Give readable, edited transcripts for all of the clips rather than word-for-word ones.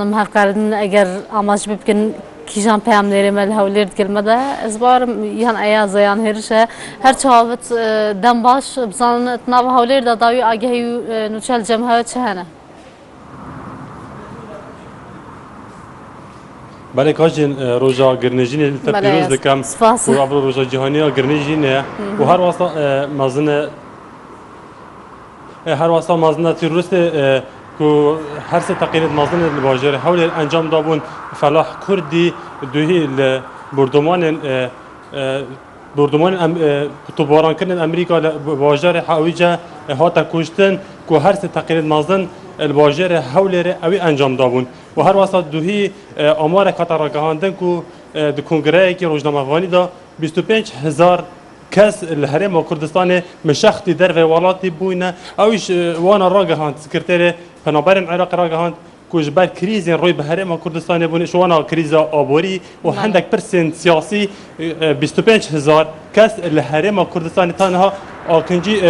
هفکردن اگر آماج بکن کیجان پیامداری مال هولید کلمه ده ازبار یهان ایاز یهان هرشه هر چهارت دم باش بزن تناو هولید داوی آگهی نوچال جمعه چهنه. بله کاجن روزا گرنیجینه تپیروز دکم و عبر روزا جهانی گرنیجینه و هر واسطه مازن هر واسطه مازن تیروست کو هر سه تقریبا مازن الواجر حول انجام دابون فلاح کردی دوهی بردمان تباران کردن امریکا الواجر حاویجا هاتا کشتن کو هر سه تقریبا مازن الواجر حول اوی انجام دابون و هر واسطه دوهی آمار کاتر گهاندن کو د کنگره کی روزنامه افغانی دا 25000 کس الهرم کردستان مشختی در و ولاتی بوینه اویش وانا راگهاند سکرتر پنابرین عراق راگهاند کوش بر کریز روی بهرم کردستان بونه شوانا کریز آبوری و هندک پرسنت سیاسی 25000 کس الهرم کردستان تنها آکنجی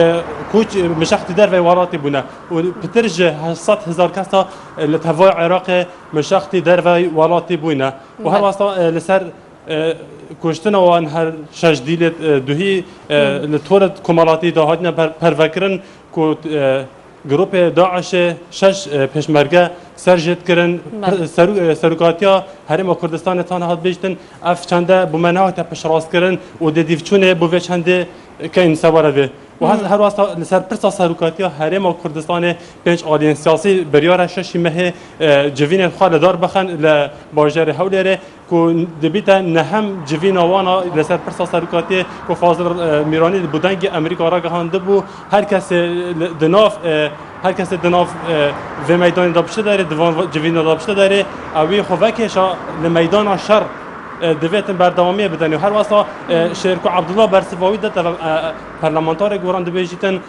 کوچ مشختی در و ولاتی بونه و پترج 800000 کس تا لتوای عراق مشختی در و ولاتی بونه و هر واسطه لسر کشتن وان هر شجدیل دوهی لطورت کمالاتی دهاتنا پروکرن کو گروپ داعش شش پشمرگه سرجت کرن سرکاتیا هرم کردستان تان هات بیشتن اف چنده بمنها تا پشراس کرن و دیفچونه بو چنده کین سواره و هر واسطه لسر پرسا سرکاتیا هرم کردستان پنج آلین سیاسی بریار شش مه جوین خال دار بخن ل باجر حولره کو دبیت نهم جوین وانا لسر پرسا سرکاتی کو فاضل میرانی بودنگ امریکا را گهانده بو هر کس دناف و میدان دابشته داره دوان جوین دابشته داره اوی خوکش لمیدان شر دویتن بردوامی بدن و هر واسطه شرکو عبدالله برسواوی داد پارلمانتار گوران دبیجیتن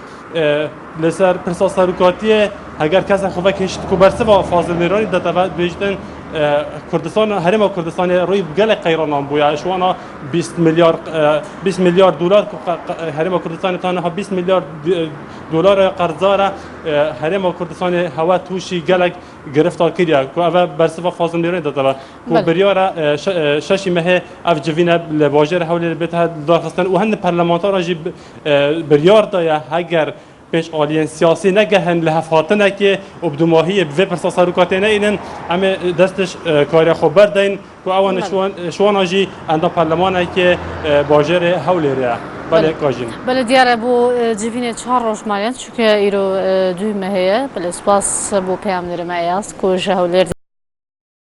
لسر پرسا سرکاتی اگر کس خوکش کو برسوا فاضل میرانی داد بیجیتن کردستان هرم کردستان روی گل قیران بویا شوانا 20 میلیارد دلار هرم کردستان تنها 20 میلیارد دلار قرضاره هرم کردستان هوا توشی گلک گرفتار کردیا کو اول برسوا فاضل میرانی داد کو بریار شش مه اف جوینا لواجر حول بیت داخستان و هند پارلمانتار جی بریار دایا اگر پیش آلین سیاسی نگهن لحفاتنه که ابدوماهی به پرسا سروکاتینه اینن همه دستش کاری خوب بردین و اوان شوان آجی اندام پارلمانه که باجر حولی ریا بله کاجین بله دیاره بو جیفین 4 روز مالیان چون که ایرو دوی مهیه بله سپاس بو پیام نرمه ایاست که حولی